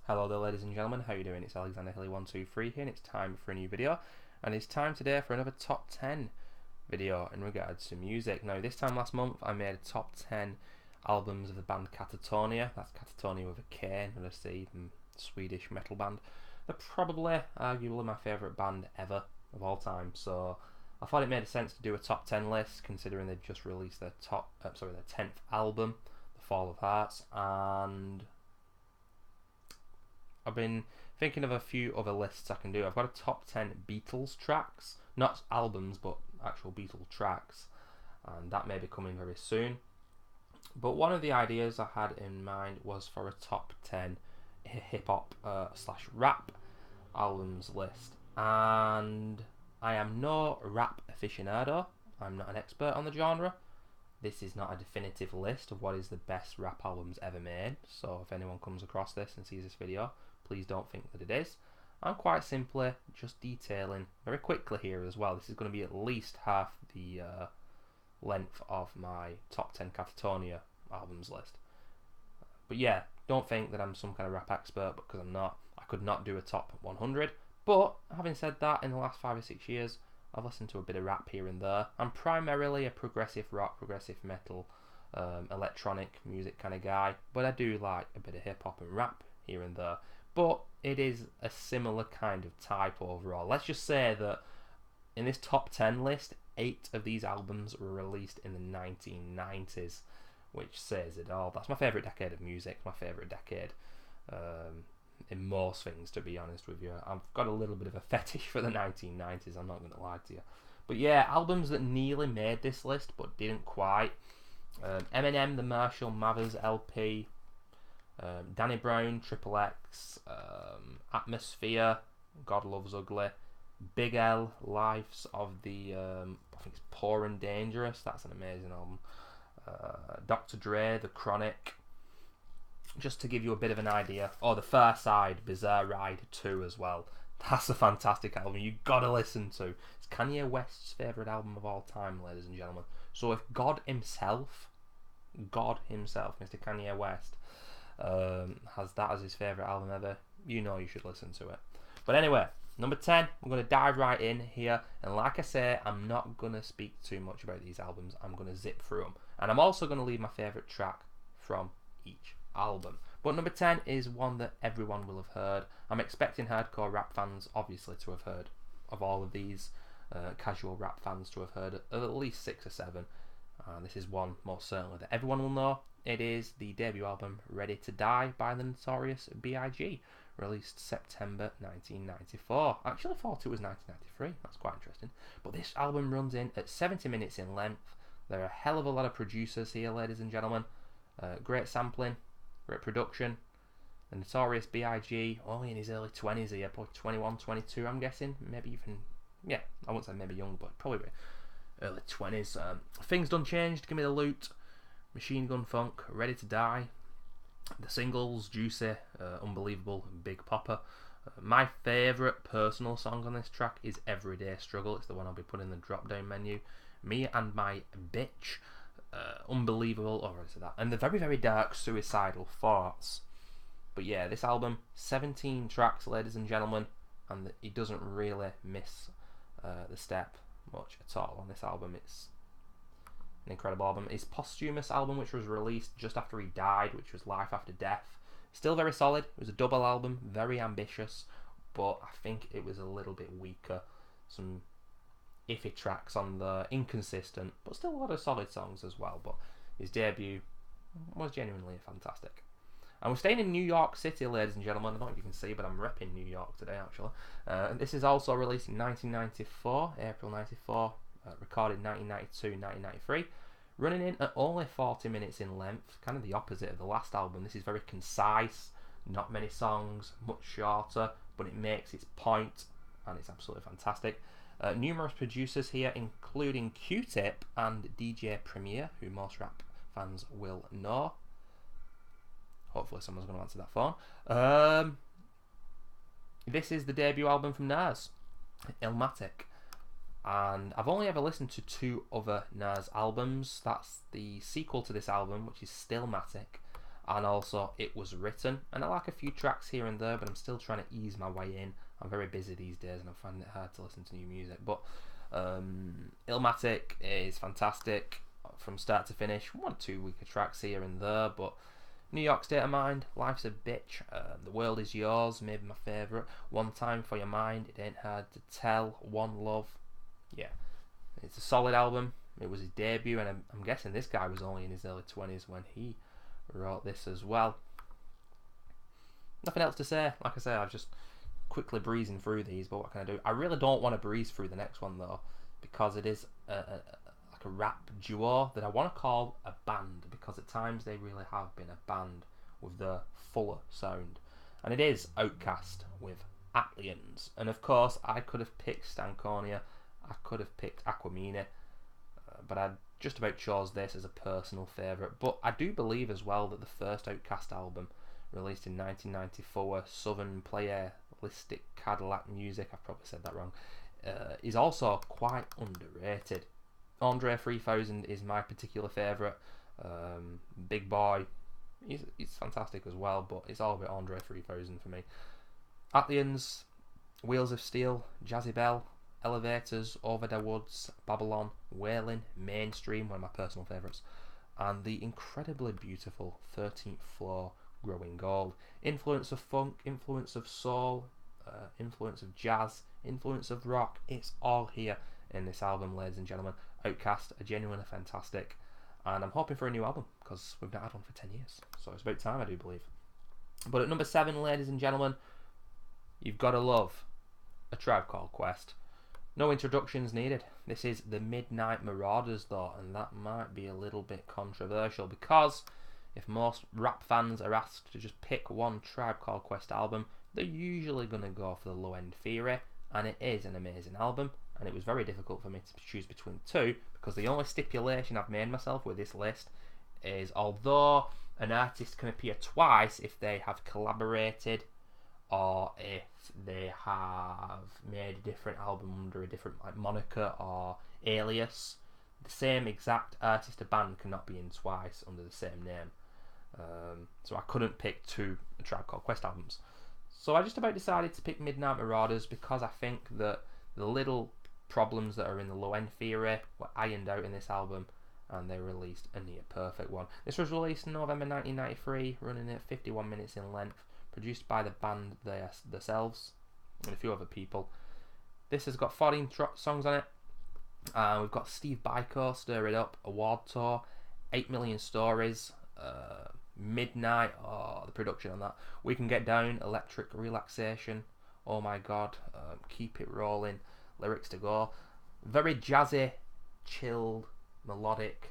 Hello there ladies and gentlemen, how are you doing? It's Alexander Hilly123 here and it's time for a new video. And it's time today for another top 10 video in regards to music. Now this time last month I made a top 10 albums of the band Katatonia. That's Katatonia with a K, not a C, Swedish metal band. They're probably, arguably my favourite band ever of all time. So I thought it made sense to do a top 10 list considering they've just released their their 10th album, The Fall of Hearts, and I've been thinking of a few other lists I can do. I've got a top 10 Beatles tracks, not albums but actual Beatles tracks, and that may be coming very soon. But one of the ideas I had in mind was for a top 10 hip hop slash rap albums list, and I am no rap aficionado. I'm not an expert on the genre. This is not a definitive list of what is the best rap albums ever made, so if anyone comes across this and sees this video, please don't think that it is. I'm quite simply just detailing very quickly here as well. This is going to be at least half the length of my top 10 Katatonia albums list. But yeah, don't think that I'm some kind of rap expert, because I'm not. I could not do a top 100. But having said that, in the last 5 or 6 years, I've listened to a bit of rap here and there. I'm primarily a progressive rock, progressive metal, electronic music kind of guy, but I do like a bit of hip hop and rap here and there. But it is a similar kind of type overall. Let's just say that in this top 10 list, 8 of these albums were released in the 1990s, which says it all. That's my favourite decade of music, my favourite decade in most things, to be honest with you. I've got a little bit of a fetish for the 1990s, I'm not going to lie to you. But yeah, albums that nearly made this list but didn't quite. Eminem, The Marshall Mathers LP, Danny Brown, Triple X, Atmosphere, God Loves Ugly, Big L, Lives of the, I think it's Poor and Dangerous, that's an amazing album, Dr. Dre, The Chronic, just to give you a bit of an idea. Oh, The Far Side, Bizarre Ride 2 as well. That's a fantastic album you gotta listen to. It's Kanye West's favourite album of all time, ladies and gentlemen. So if God himself, Mr. Kanye West, has that as his favourite album ever, you know you should listen to it. But anyway, number 10, I'm going to dive right in here, and like I say, I'm not going to speak too much about these albums. I'm going to zip through them, and I'm also going to leave my favourite track from each album. But number 10 is one that everyone will have heard. I'm expecting hardcore rap fans obviously to have heard of all of these, casual rap fans to have heard of at least 6 or 7. This is one most certainly that everyone will know. It is the debut album Ready to Die by the Notorious B.I.G., released September 1994. Actually, I thought it was 1993. That's quite interesting. But this album runs in at 70 minutes in length. There are a hell of a lot of producers here, ladies and gentlemen. Great sampling, great production. The Notorious B.I.G., only in his early 20s here, probably 21, 22, I'm guessing. Maybe even, yeah, I wouldn't say maybe young, but probably early 20s. Things Done Changed, Give Me the Loot, Machine Gun Funk, Ready to Die. The singles, Juicy, Unbelievable, Big Popper. My favourite personal song on this track is Everyday Struggle. It's the one I'll be putting in the drop down menu. Me and My Bitch, Unbelievable, that. And the very, very dark Suicidal Thoughts. But yeah, this album, 17 tracks, ladies and gentlemen, and he doesn't really miss the step much at all on this album. It's an incredible album. His posthumous album, which was released just after he died, which was Life After Death, still very solid. It was a double album, very ambitious, but I think it was a little bit weaker. Some iffy tracks on the, inconsistent, but still a lot of solid songs as well. But his debut was genuinely fantastic. And we're staying in New York City, ladies and gentlemen. I don't know if you can see, but I'm repping New York today, actually. This is also released in 1994, April 94, recorded 1992, 1993. Running in at only 40 minutes in length, kind of the opposite of the last album. This is very concise, not many songs, much shorter, but it makes its point, and it's absolutely fantastic. Numerous producers here, including Q-Tip and DJ Premier, who most rap fans will know. Hopefully someone's going to answer that phone. This is the debut album from Nas, Illmatic. And I've only ever listened to 2 other Nas albums. That's the sequel to this album, which is Stillmatic, and also it was written. And I like a few tracks here and there, but I'm still trying to ease my way in. I'm very busy these days, and I'm finding it hard to listen to new music. But Illmatic is fantastic from start to finish. 1 or 2 weaker tracks here and there, but New York State of Mind, Life's a Bitch, The World Is Yours, maybe my favourite. One Time for Your Mind, It Ain't Hard to Tell, One Love. Yeah, it's a solid album. It was his debut, and I'm guessing this guy was only in his early 20s when he wrote this as well. Nothing else to say. Like I say, I've just quickly breezing through these, but what can I do? I really don't want to breeze through the next one though, because it is like a rap duo that I want to call a band, because at times they really have been a band with the fuller sound, and it is Outkast with Atlians. And of course I could have picked Stankonia, I could have picked Aquemini, but I just about chose this as a personal favourite. But I do believe as well that the first Outkast album, released in 1994, Southern Playalistic Cadillac Music, I've probably said that wrong, is also quite underrated. Andre 3000 is my particular favourite. Big Boy, he's fantastic as well, but it's all about Andre 3000 for me. Atlians, Wheels of Steel, Jazzy Bell, Elevators, Over the Woods, Babylon, Wailing, Mainstream, one of my personal favourites, and the incredibly beautiful 13th Floor, Growing Gold. Influence of funk, influence of soul, influence of jazz, influence of rock, it's all here in this album, ladies and gentlemen. Outkast are genuinely fantastic, and I'm hoping for a new album, because we've not had one for 10 years, so it's about time, I do believe. But at number 7, ladies and gentlemen, you've got to love A Tribe Called Quest. No introductions needed. This is the Midnight Marauders though, and that might be a little bit controversial, because if most rap fans are asked to just pick one Tribe Called Quest album, they're usually going to go for the Low End Theory, and it is an amazing album, and it was very difficult for me to choose between two, because the only stipulation I've made myself with this list is, although an artist can appear twice if they have collaborated or if they have made a different album under a different moniker or alias, the same exact artist or band cannot be in twice under the same name. So I couldn't pick two A Tribe Called Quest albums. So I just about decided to pick Midnight Marauders, because I think that the little problems that are in the Low End Theory were ironed out in this album, and they released a near perfect one. This was released in November 1993, running at 51 minutes in length, produced by the band themselves and a few other people. This has got 14 songs on it. We've got Steve Biko, Stir It Up, Award Tour, 8 Million Stories, Midnight, the production on that, We Can Get Down, Electric Relaxation, Oh My God, Keep It Rolling, Lyrics to Go. Very jazzy, chilled, melodic,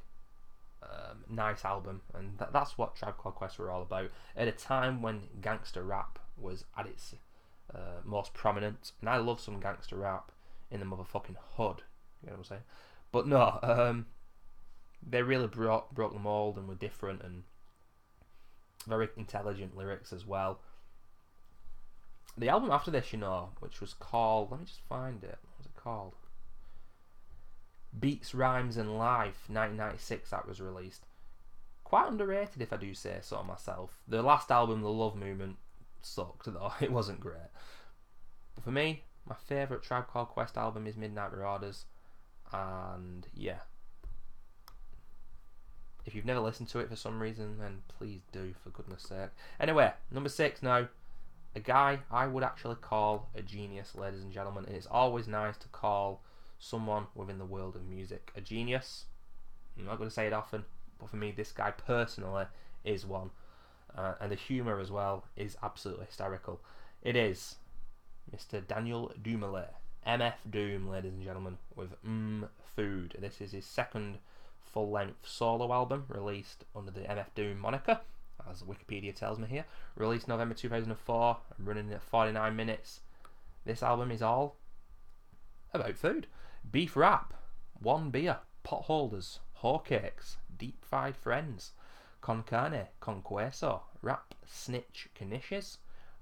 nice album, and that's what Tribe Called Quest were all about at a time when gangster rap was at its most prominent. And I love some gangster rap in the motherfucking hood, you know what I'm saying? But no, they really broke the mold and were different, and very intelligent lyrics as well. The album after this, you know, which was called, let me just find it, what was it called? Beats, Rhymes and Life, 1996, that was released. Quite underrated, if I do say so myself. The last album, The Love Movement, sucked though, it wasn't great. But for me, my favourite Tribe Called Quest album is Midnight Marauders, and yeah. If you've never listened to it for some reason, then please do, for goodness sake. Anyway, number 6 now. A guy I would actually call a genius, ladies and gentlemen, and it's always nice to call someone within the world of music a genius. I'm not going to say it often, but for me, this guy personally is one. And the humour as well is absolutely hysterical. It is Mr. Daniel Dumoulin, MF Doom, ladies and gentlemen, with Food. This is his second full-length solo album, released under the MF Doom moniker, as Wikipedia tells me here. Released November 2004, running at 49 minutes. This album is all about food. Beef wrap, one beer, pot holders, whole cakes, deep fried friends, con carne, con queso, rap, snitch, knishes,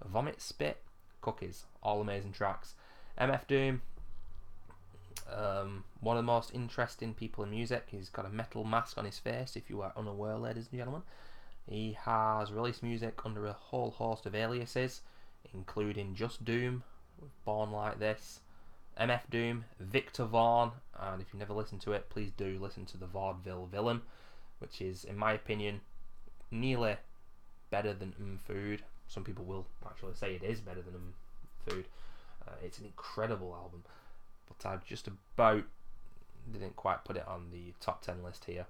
vomit spit, cookies. All amazing tracks. MF Doom, one of the most interesting people in music. He's got a metal mask on his face, if you are unaware, ladies and gentlemen. He has released music under a whole host of aliases, including Just Doom, Born Like This, MF Doom, Victor Vaughn, and if you've never listened to it, please do listen to The Vaudeville Villain, which is, in my opinion, nearly better than Food. Some people will actually say it is better than Food. It's an incredible album, but I just about didn't quite put it on the top 10 list here.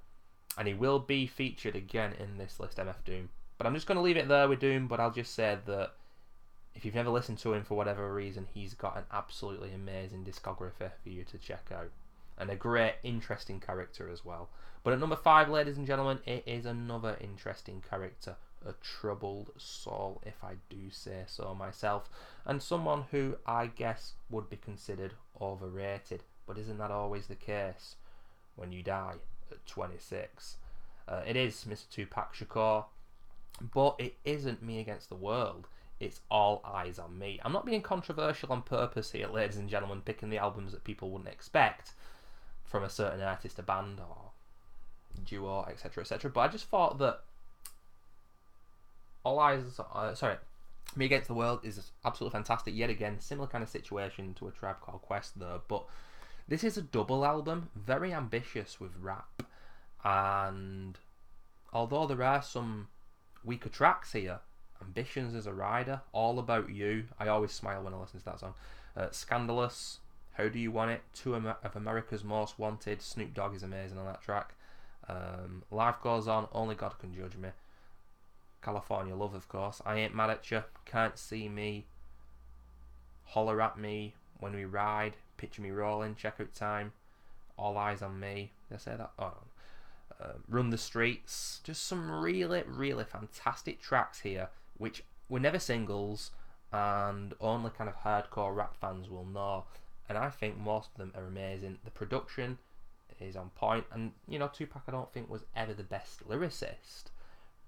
And he will be featured again in this list, MF Doom. But I'm just going to leave it there with Doom, but I'll just say that if you've never listened to him for whatever reason, he's got an absolutely amazing discography for you to check out. And a great, interesting character as well. But at number 5, ladies and gentlemen, it is another interesting character. A troubled soul, if I do say so myself. And someone who I guess would be considered overrated. But isn't that always the case when you die at 26? It is Mr. Tupac Shakur. But it isn't Me Against the World. It's All Eyes on Me. I'm not being controversial on purpose here, ladies and gentlemen, picking the albums that people wouldn't expect from a certain artist, a band, or duo, etc., etc. But I just thought that Me Against the World is absolutely fantastic. Yet again, similar kind of situation to A Tribe Called Quest there. But this is a double album, very ambitious with rap. And although there are some weaker tracks here, Ambitions as a Rider, All About You, I always smile when I listen to that song, Scandalous, How Do You Want It, Two of America's Most Wanted, Snoop Dogg is amazing on that track, Life Goes On, Only God Can Judge Me, California Love, of course, I Ain't Mad At You, Can't See Me, Holler At Me, When We Ride, Picture Me Rolling, Checkout Time, All Eyes on Me, did I say that? Oh, no. Run the Streets, just some really, really fantastic tracks here, which were never singles and only kind of hardcore rap fans will know, and I think most of them are amazing. The production is on point, and you know, Tupac I don't think was ever the best lyricist,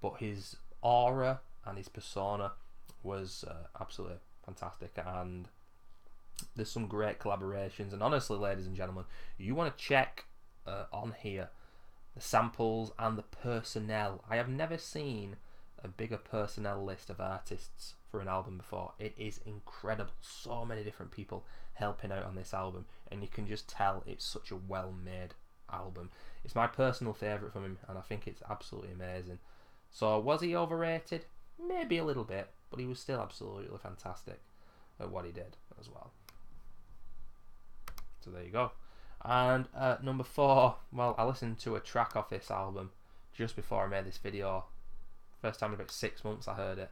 but his aura and his persona was absolutely fantastic, and there's some great collaborations, and honestly, ladies and gentlemen, you want to check on here the samples and the personnel. I have never seen a bigger personnel list of artists for an album before. It is incredible. So many different people helping out on this album, and you can just tell it's such a well-made album. It's my personal favourite from him, and I think it's absolutely amazing. So was he overrated? Maybe a little bit, but he was still absolutely fantastic at what he did as well. So there you go. And number 4, well, I listened to a track off this album just before I made this video. First time in about 6 months I heard it,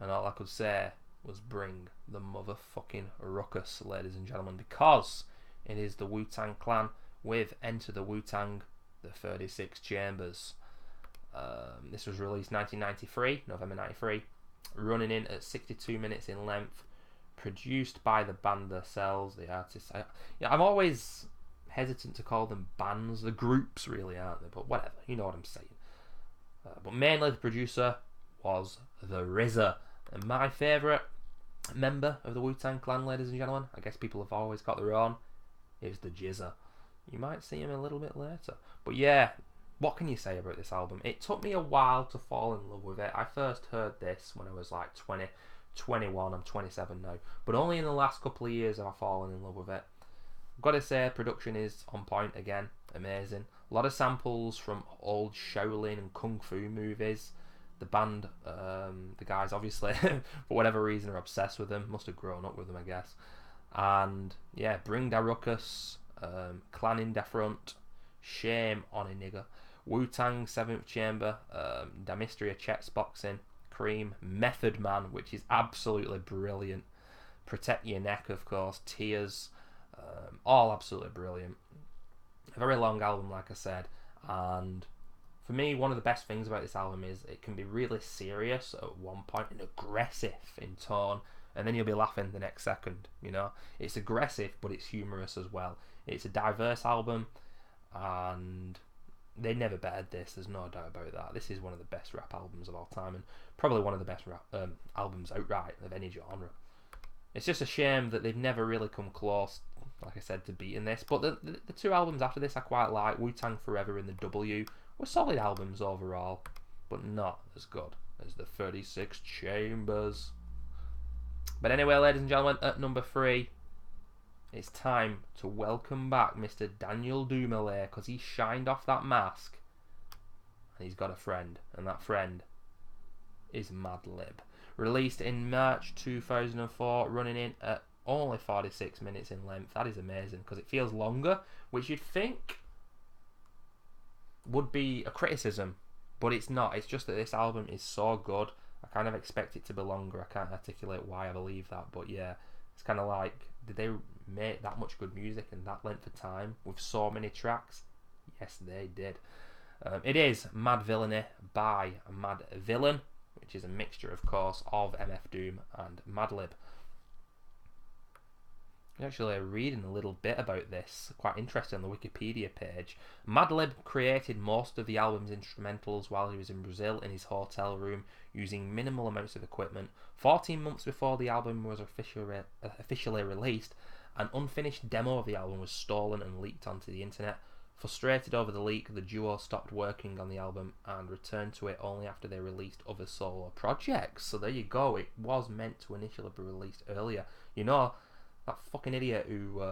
and all I could say was bring the motherfucking ruckus, ladies and gentlemen, because it is the Wu-Tang Clan with Enter the Wu-Tang, the 36 Chambers. This was released 1993, November 93, running in at 62 minutes in length, produced by the band themselves, the artists. I'm always hesitant to call them bands, the groups really, aren't they? But whatever, you know what I'm saying. But mainly the producer was the RZA, and my favourite member of the Wu-Tang Clan, ladies and gentlemen, I guess people have always got their own, is the GZA. You might see him a little bit later. But yeah, what can you say about this album? It took me a while to fall in love with it. I first heard this when I was like 20, 21, I'm 27 now. But only in the last couple of years have I fallen in love with it. I've got to say, production is on point again, amazing. A lot of samples from old Shaolin and Kung Fu movies. The band, the guys obviously, for whatever reason, are obsessed with them. Must have grown up with them, I guess. And yeah, Bring Da Ruckus, Clan in Da Front, Shame on a Nigga, Wu-Tang 7th Chamber, Da Mystery of Chess Boxing, Cream, Method Man, which is absolutely brilliant, Protect Your Neck, of course, Tears, all absolutely brilliant. A very long album, like I said, and for me, one of the best things about this album is it can be really serious at one point and aggressive in tone, and then you'll be laughing the next second, you know. It's aggressive, but it's humorous as well. It's a diverse album, and they never bettered this, there's no doubt about that. This is one of the best rap albums of all time, and probably one of the best rap albums outright of any genre. It's just a shame that they've never really come close, like I said, to beating this. But the two albums after this I quite like. Wu-Tang Forever and The W were solid albums overall. but not as good as the 36 Chambers. But anyway, ladies and gentlemen, at number 3, it's time to welcome back Mr. Daniel Dumile, because he shined off that mask and he's got a friend, and that friend is Madlib. Released in March 2004, running in at only 46 minutes in length. That is amazing, because it feels longer, which you'd think would be a criticism, but it's not. It's just that this album is so good. I kind of expect it to be longer. I can't articulate why I believe that, but yeah, it's kind of like, did they make that much good music in that length of time with so many tracks? Yes, they did. It is Mad Villainy by Madvillain, which is a mixture, of course, of MF Doom and Madlib. Actually, reading a little bit about this, quite interesting, on the Wikipedia page. Madlib created most of the album's instrumentals while he was in Brazil in his hotel room using minimal amounts of equipment. 14 months before the album was officially released, an unfinished demo of the album was stolen and leaked onto the internet. Frustrated over the leak, the duo stopped working on the album and returned to it only after they released other solo projects. So there you go, it was meant to initially be released earlier. You know, that fucking idiot who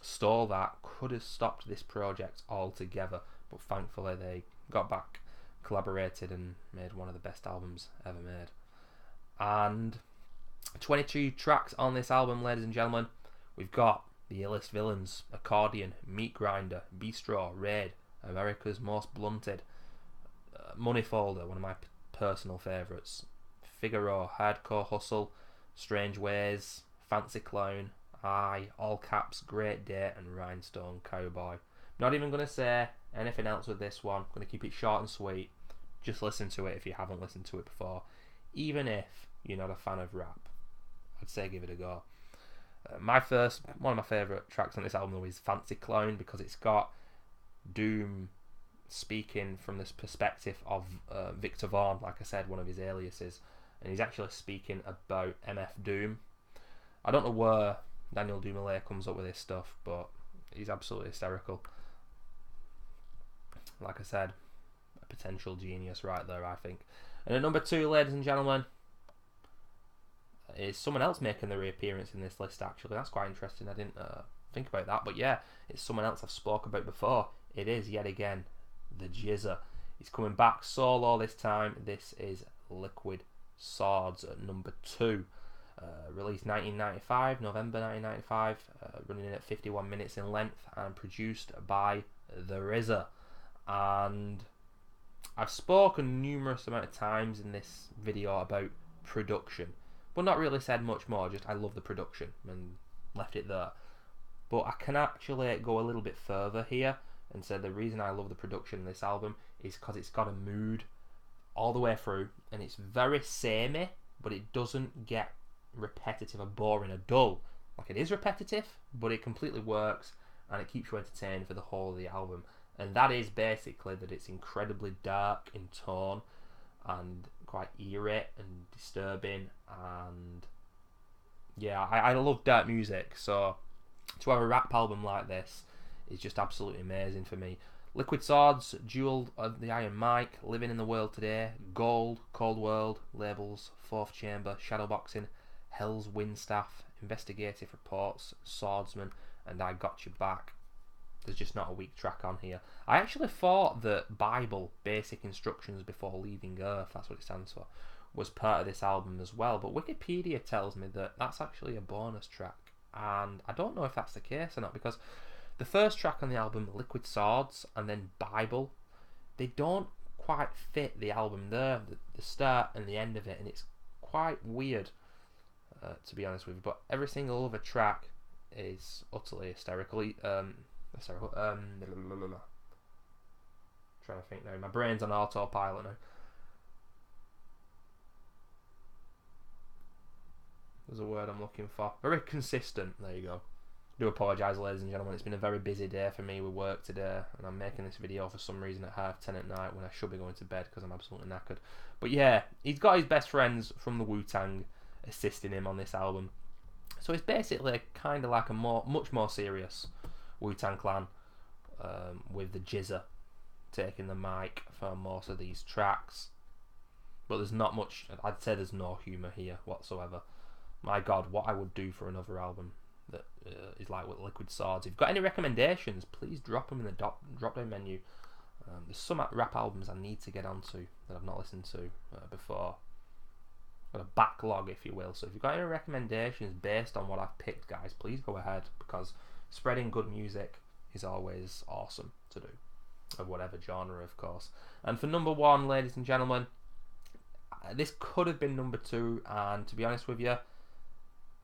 stole that could have stopped this project altogether, but thankfully they got back, collaborated, and made one of the best albums ever made. And 22 tracks on this album, ladies and gentlemen. We've got The Illest Villains, Accordion, Meat Grinder, Bistro, Raid, America's Most Blunted, Money Folder, one of my personal favourites, Figaro, Hardcore Hustle, Strange Ways, Fancy Clown, All Caps, Great Day, and Rhinestone Cowboy. Not even going to say anything else with this one. I'm going to keep it short and sweet. Just listen to it if you haven't listened to it before. Even if you're not a fan of rap, I'd say give it a go. One of my favourite tracks on this album is Fancy Clown, because it's got Doom speaking from this perspective of Victor Vaughn, like I said, one of his aliases, and he's actually speaking about MF Doom. I don't know where Daniel Dumile comes up with this stuff, but he's absolutely hysterical. Like I said, a potential genius right there, I think. And at number 2, ladies and gentlemen, is someone else making their reappearance in this list, actually. That's quite interesting. I didn't think about that, but yeah, it's someone else I've spoke about before. It is, yet again, the Jizza. He's coming back solo this time. This is Liquid Swords at number 2. Released 1995, November 1995, running in at 51 minutes in length, and produced by The RZA. And I've spoken numerous amount of times in this video about production, but not really said much more, just I love the production, and left it there. But I can actually go a little bit further here and say the reason I love the production in this album is because it's got a mood all the way through, and it's very samey, but it doesn't get repetitive or boring or dull. Like, it is repetitive, but it completely works, and it keeps you entertained for the whole of the album. And that is basically that it's incredibly dark in tone and quite eerie and disturbing, and yeah, I love dark music, so to have a rap album like this is just absolutely amazing for me. Liquid Swords, Jewel of the Iron Mike, Living in the World Today, Gold, Cold World, Labels, Fourth Chamber, Shadowboxing, Hell's Windstaff, Investigative Reports, Swordsman, and I Got Your Back. There's just not a weak track on here. I actually thought that Bible, Basic Instructions Before Leaving Earth, that's what it stands for, was part of this album as well, but Wikipedia tells me that that's actually a bonus track, and I don't know if that's the case or not, because the first track on the album, Liquid Swords, and then Bible, they don't quite fit the album there, the start and the end of it, and it's quite weird, to be honest with you, but every single other track is utterly hysterical. Trying to think now. My brain's on autopilot now. There's a word I'm looking for. Very consistent. There you go. Do apologise, ladies and gentlemen. It's been a very busy day for me with work today, and I'm making this video for some reason at 10:30 at night when I should be going to bed because I'm absolutely knackered. But yeah, he's got his best friends from the Wu-Tang assisting him on this album. So it's basically kind of like a much more serious Wu-Tang Clan with the Jizza taking the mic for most of these tracks. But there's not much, I'd say there's no humour here whatsoever. My God, what I would do for another album that is like with Liquid Swords. If you've got any recommendations, please drop them in the drop down menu. There's some rap albums I need to get onto that I've not listened to before. Got a backlog, if you will. So if you've got any recommendations based on what I've picked, guys, please go ahead, because spreading good music is always awesome to do, of whatever genre, of course. And for number one, ladies and gentlemen, this could have been number two, and to be honest with you,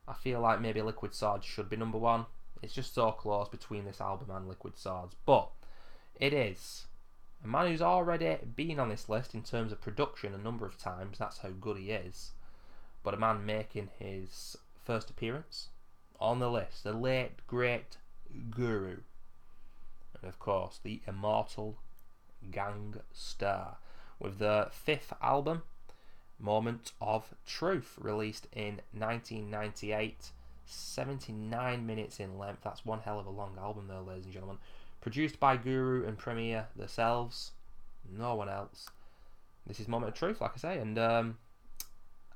I feel like maybe Liquid Swords should be number one. It's just so close between this album and Liquid Swords, but it is a man who's already been on this list in terms of production a number of times. That's how good he is. But a man making his first appearance on the list, the late great Guru, and of course the immortal Gang Starr, with the fifth album, Moment of Truth, released in 1998, 79 minutes in length. That's one hell of a long album there, ladies and gentlemen. Produced by Guru and Premier themselves, no one else. This is Moment of Truth, like I say, and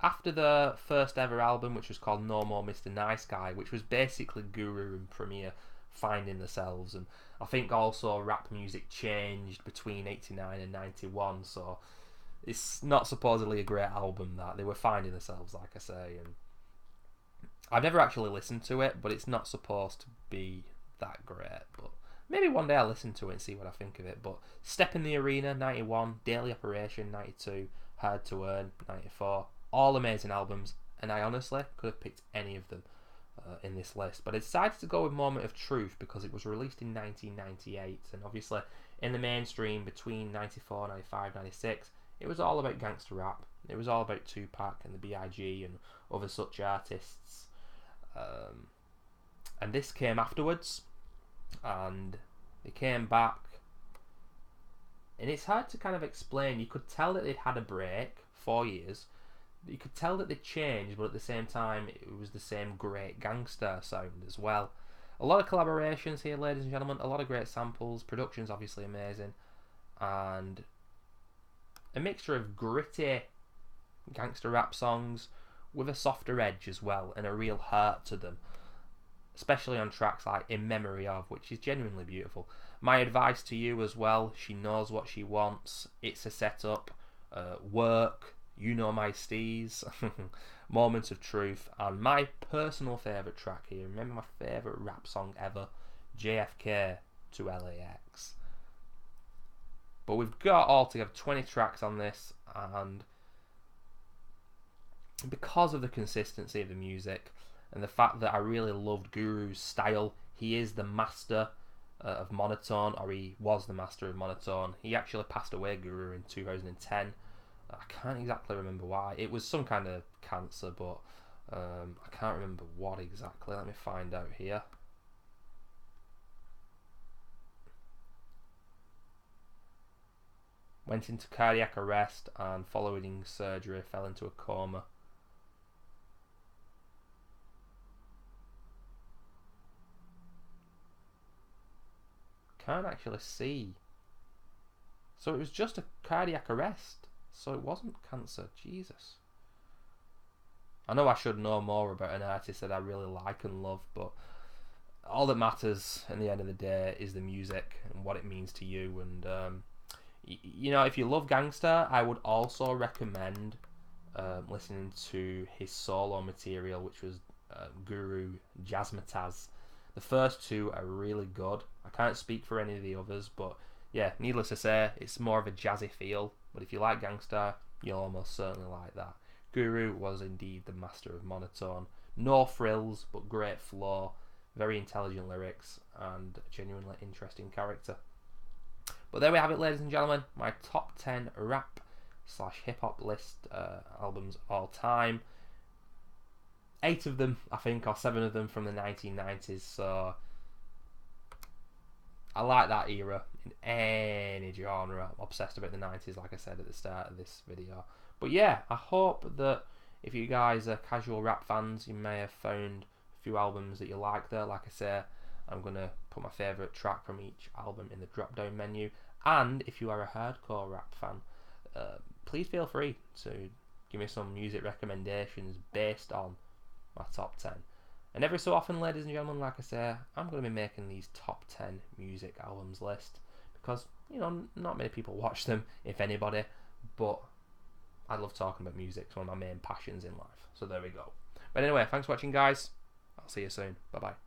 after the first ever album, which was called No More Mr. Nice Guy, which was basically Guru and Premier finding themselves, and I think also rap music changed between 89 and 91, so it's not supposedly a great album. That they were finding themselves, like I say, and I've never actually listened to it, but it's not supposed to be that great. But maybe one day I'll listen to it and see what I think of it. But Step in the Arena, 91, Daily Operation, 92, Hard to Earn, 94, all amazing albums, and I honestly could have picked any of them in this list, but I decided to go with Moment of Truth because it was released in 1998, and obviously in the mainstream between 94, 95, 96, it was all about gangster rap. It was all about Tupac and the B.I.G. and other such artists. And this came afterwards, and it came back. And it's hard to kind of explain. You could tell that they'd had a break, 4 years. You could tell that they'd changed, but at the same time, it was the same great gangster sound as well. A lot of collaborations here, ladies and gentlemen. A lot of great samples. Production's obviously amazing. And a mixture of gritty gangster rap songs with a softer edge as well, and a real heart to them, especially on tracks like In Memory Of, which is genuinely beautiful. My advice to you as well, She Knows What She Wants, It's a Setup, Work, You Know My Steez, Moments of Truth, and my personal favourite track here, remember my favourite rap song ever, JFK to LAX. But we've got altogether 20 tracks on this, and because of the consistency of the music and the fact that I really loved Guru's style, he is the master of monotone, or he was the master of monotone. He actually passed away, Guru, in 2010. I can't exactly remember why. It was some kind of cancer, but I can't remember what exactly. Let me find out here. Went into cardiac arrest and following surgery fell into a coma. Can't actually see. So it was just a cardiac arrest. So it wasn't cancer. Jesus. I know I should know more about an artist that I really like and love, but all that matters in the end of the day is the music and what it means to you. And you know, if you love gangster, I would also recommend listening to his solo material, which was Guru Jazzmatazz. The first two are really good. I can't speak for any of the others, but yeah, needless to say, it's more of a jazzy feel. But if you like gangster, you'll almost certainly like that. Guru was indeed the master of monotone. No frills, but great flow, very intelligent lyrics, and a genuinely interesting character. But there we have it, ladies and gentlemen, my top 10 rap / hip hop list albums all time. 8 of them, I think, or 7 of them from the 1990s, so I like that era in any genre. I'm obsessed about the 90s, like I said at the start of this video. But yeah, I hope that if you guys are casual rap fans, you may have found a few albums that you like there. Like I say, I'm going to put my favourite track from each album in the drop down menu. And if you are a hardcore rap fan, please feel free to give me some music recommendations based on my top 10. And every so often, ladies and gentlemen, like I say, I'm going to be making these top 10 music albums list because, you know, not many people watch them, if anybody, but I love talking about music. It's one of my main passions in life. So there we go. But anyway, thanks for watching, guys. I'll see you soon. Bye-bye.